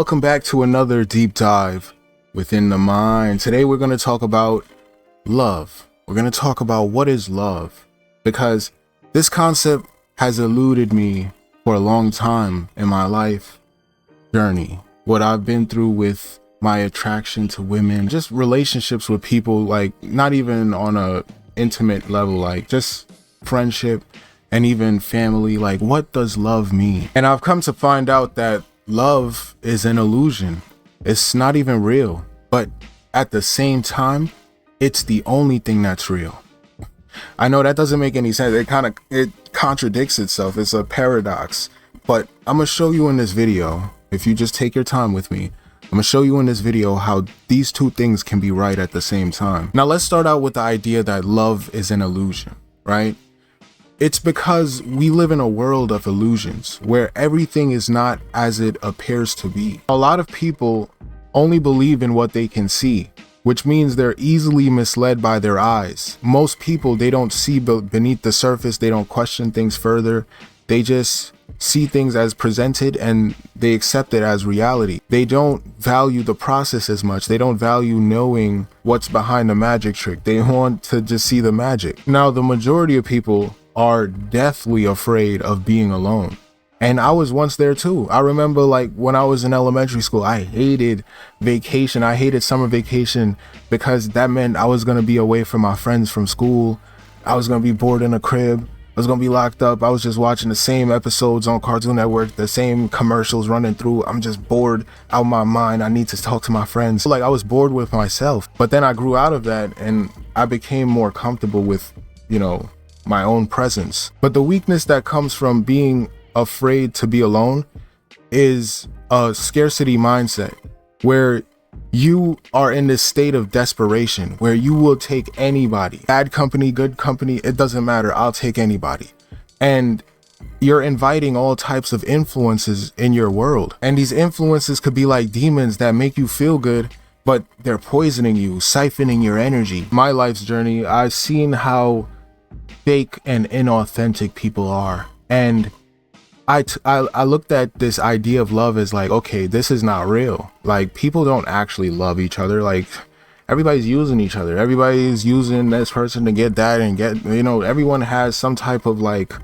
Welcome back to another deep dive within the mind. Today we're going to talk about love. We're going to talk about what is love, because this concept has eluded me for a long time in my life journey. What I've been through with my attraction to women, just relationships with people, like not even on a intimate level, like just friendship and even family. Like, what does love mean? And I've come to find out that love is an illusion. It's not even real, but at the same time, it's the only thing that's real. I know that doesn't make any sense. It contradicts itself. It's a paradox, but I'm gonna show you in this video, if you just take your time with me, I'm gonna show you in this video how these two things can be right at the same time. Now let's start out with the idea that love is an illusion, right? It's because we live in a world of illusions where everything is not as it appears to be. A lot of people only believe in what they can see, which means they're easily misled by their eyes. Most people, they don't see beneath the surface. They don't question things further. They just see things as presented and they accept it as reality. They don't value the process as much. They don't value knowing what's behind the magic trick. They want to just see the magic. Now, the majority of people are deathly afraid of being alone. And I was once there too. I remember, like, when I was in elementary school, I hated vacation. I hated summer vacation because that meant I was going to be away from my friends from school. I was going to be bored in a crib. I was going to be locked up. I was just watching the same episodes on Cartoon Network, the same commercials running through. I'm just bored out of my mind. I need to talk to my friends. Like, I was bored with myself. But then I grew out of that and I became more comfortable with, my own presence. But the weakness that comes from being afraid to be alone is a scarcity mindset, where you are in this state of desperation where you will take anybody, bad company, good company, it doesn't matter, I'll take anybody. And you're inviting all types of influences in your world, and these influences could be like demons that make you feel good, but they're poisoning you, siphoning your energy. My life's journey, I've seen how fake and inauthentic people are, and I looked at this idea of love as like, okay, this is not real. Like, people don't actually love each other. Like, everybody's using each other. Everybody's using this person to get that and get, everyone has some type of like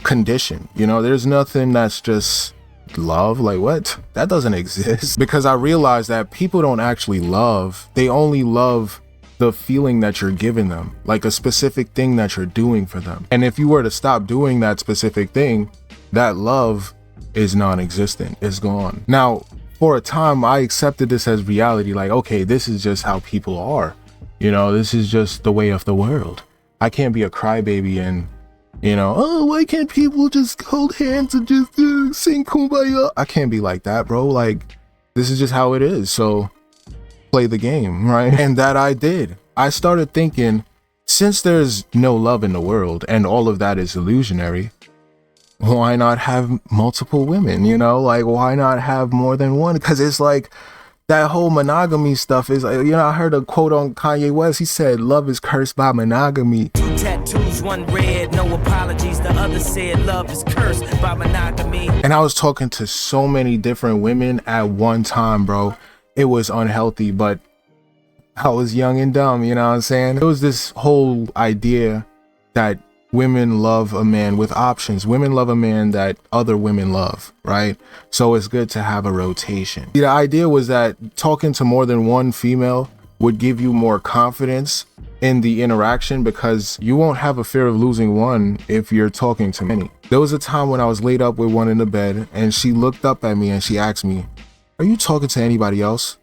condition. There's nothing that's just love. Like, what? That doesn't exist. Because I realized that people don't actually love. They only love the feeling that you're giving them, like a specific thing that you're doing for them. And if you were to stop doing that specific thing, that love is non-existent. It's gone. Now, for a time, I accepted this as reality. Like, okay, this is just how people are. This is just the way of the world. I can't be a crybaby and, oh, why can't people just hold hands and just sing Kumbaya? I can't be like that, bro. Like, this is just how it is. So play the game, right? And that I did. I started thinking, since there's no love in the world and all of that is illusionary, why not have multiple women? Like, why not have more than one? Because it's like that whole monogamy stuff is, I heard a quote on Kanye West. He said, love is cursed by monogamy. 2 tattoos, 1 red, no apologies. The other said love is cursed by monogamy. And I was talking to so many different women at one time, bro. It was unhealthy, but I was young and dumb, you know what I'm saying? It was this whole idea that women love a man with options. Women love a man that other women love, right? So it's good to have a rotation. The idea was that talking to more than one female would give you more confidence in the interaction, because you won't have a fear of losing one if you're talking to many. There was a time when I was laid up with one in the bed and she looked up at me and she asked me, are you talking to anybody else?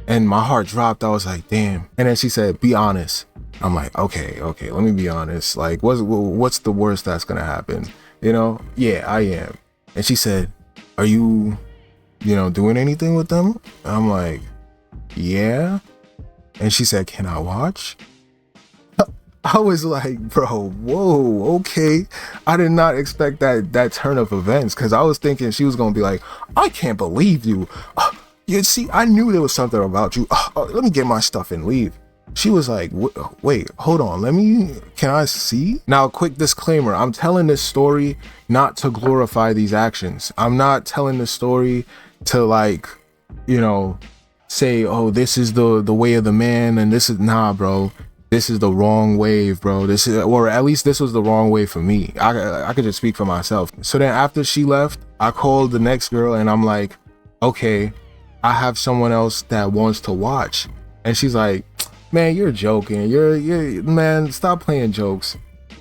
And my heart dropped. I was like, damn. And then she said, be honest. I'm like, okay, let me be honest. Like, what's the worst that's gonna happen? Yeah, I am. And she said, are you, doing anything with them? I'm like, yeah. And she said, can I watch? I was like, bro, whoa, okay. I did not expect that turn of events, because I was thinking she was gonna be like, I can't believe you. You see, I knew there was something about you. Let me get my stuff and leave. She was like, wait, hold on, can I see? Now, quick disclaimer, I'm telling this story not to glorify these actions. I'm not telling this story to like you know, say, oh, this is the way of the man, and this is, nah, bro, this is the wrong wave, bro. This is, or at least this was the wrong way for me. I could just speak for myself. So then after she left, I called the next girl and I'm like, okay, I have someone else that wants to watch. And she's like, man, you're joking. You're man, stop playing jokes.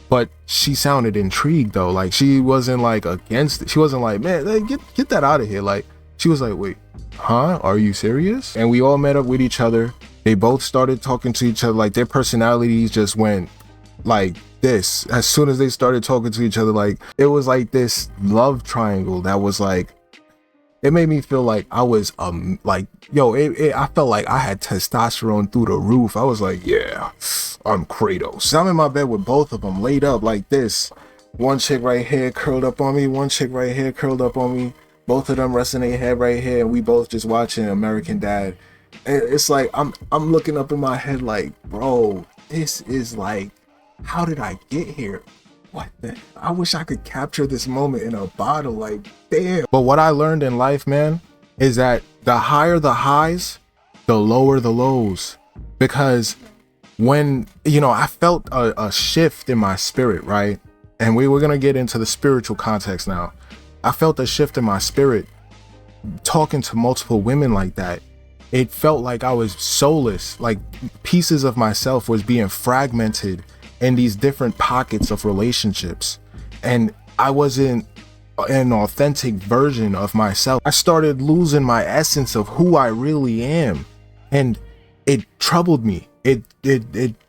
But she sounded intrigued though. Like she wasn't like against it. She wasn't like, man, get that out of here. Like she was like, wait, huh? Are you serious? And we all met up with each other. They both started talking to each other. Like their personalities just went like this. As soon as they started talking to each other, like it was like this love triangle that was like, it made me feel like I was like, yo, I felt like I had testosterone through the roof. I was like, yeah, I'm Kratos. So I'm in my bed with both of them laid up like this. One chick right here curled up on me, one chick right here curled up on me. Both of them resting their head right here, and we both just watching American Dad. And it's like I'm looking up in my head like, bro, this is like, how did I get here? What the? I wish I could capture this moment in a bottle, like, damn. But what I learned in life, man, is that the higher the highs, the lower the lows. Because when, you know, I felt a shift in my spirit, right? And we were going to get into the spiritual context now. I felt a shift in my spirit talking to multiple women like that. It felt like I was soulless, like pieces of myself was being fragmented in these different pockets of relationships. And I wasn't an authentic version of myself. I started losing my essence of who I really am. And it troubled me. It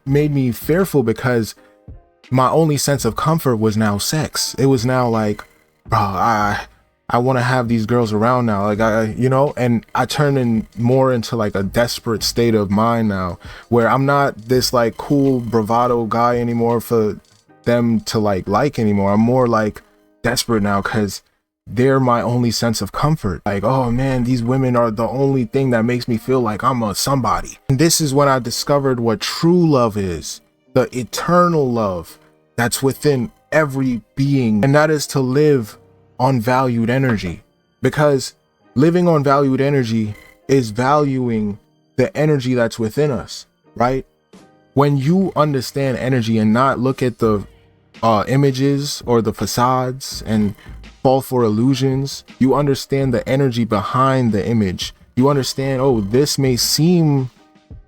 made me fearful because my only sense of comfort was now sex. It was now like, bro, I want to have these girls around now. Like and I turn in more into like a desperate state of mind now where I'm not this like cool bravado guy anymore for them to like anymore. I'm more like desperate now because they're my only sense of comfort. Like, oh man, these women are the only thing that makes me feel like I'm a somebody. And this is when I discovered what true love is, the eternal love that's within every being. And that is to live on valued energy, because living on valued energy is valuing the energy that's within us, right? When you understand energy and not look at the images or the facades and fall for illusions, you understand the energy behind the image. You understand, oh, this may seem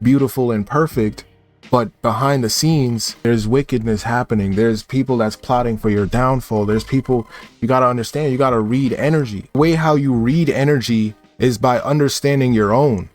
beautiful and perfect, but behind the scenes, there's wickedness happening. There's people that's plotting for your downfall. There's people, you got to understand, you got to read energy. The way how you read energy is by understanding your own,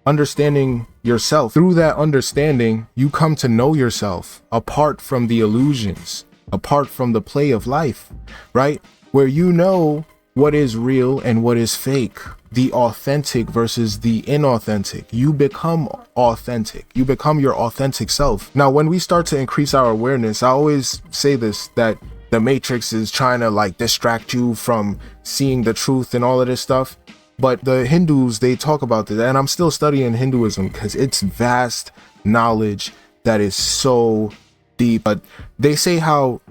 understanding yourself. Through that understanding, you come to know yourself apart from the illusions, apart from the play of life, right? Where you know what is real and what is fake, the authentic versus the inauthentic. You become authentic. You become your authentic self. Now, when we start to increase our awareness, I always say this, that the Matrix is trying to like distract you from seeing the truth and all of this stuff. But the Hindus, they talk about this, and I'm still studying Hinduism because it's vast knowledge that is so deep. But they say how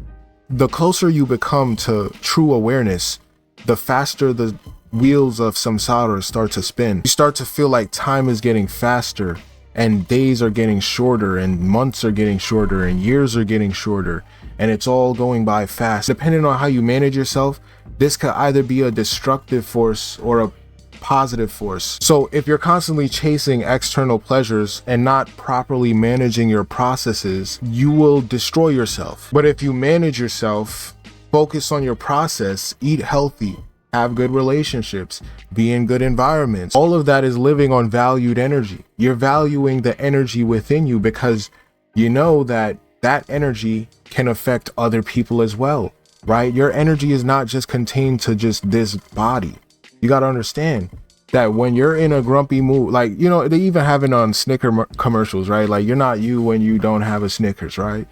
the closer you become to true awareness, the faster the wheels of samsara start to spin. You start to feel like time is getting faster and days are getting shorter and months are getting shorter and years are getting shorter, and it's all going by fast. Depending on how you manage yourself, this could either be a destructive force or a positive force. So if you're constantly chasing external pleasures and not properly managing your processes, you will destroy yourself. But if you manage yourself, focus on your process, eat healthy, have good relationships, be in good environments, all of that is living on valued energy. You're valuing the energy within you because you know that that energy can affect other people as well, right? Your energy is not just contained to just this body. You got to understand that when you're in a grumpy mood, like, you know, they even have it on Snicker commercials, right? Like, you're not you when you don't have a Snickers, right?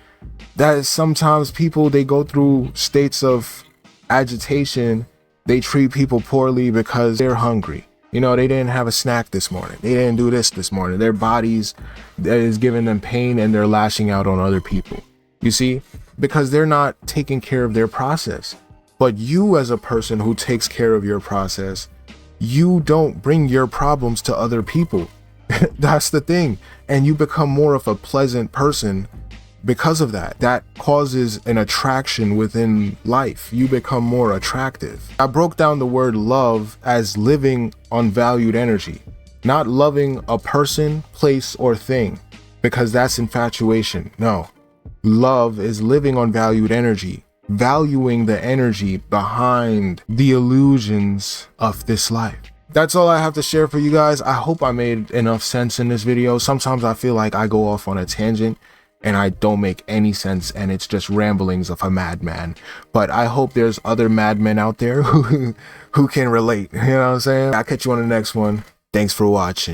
That is, sometimes people, they go through states of agitation. They treat people poorly because they're hungry. You know, they didn't have a snack this morning. They didn't do this morning. Their bodies is giving them pain and they're lashing out on other people. You see, because they're not taking care of their process. But you, as a person who takes care of your process, you don't bring your problems to other people. That's the thing. And you become more of a pleasant person because of that. That causes an attraction within life. You become more attractive. I broke down the word love as living on valued energy, not loving a person, place, or thing, because that's infatuation. No, love is living on valued energy, valuing the energy behind the illusions of this life. That's all I have to share for you guys. I hope I made enough sense in this video. Sometimes I feel like I go off on a tangent and I don't make any sense, and it's just ramblings of a madman. But I hope there's other madmen out there who can relate. You know what I'm saying? I'll catch you on the next one. Thanks for watching.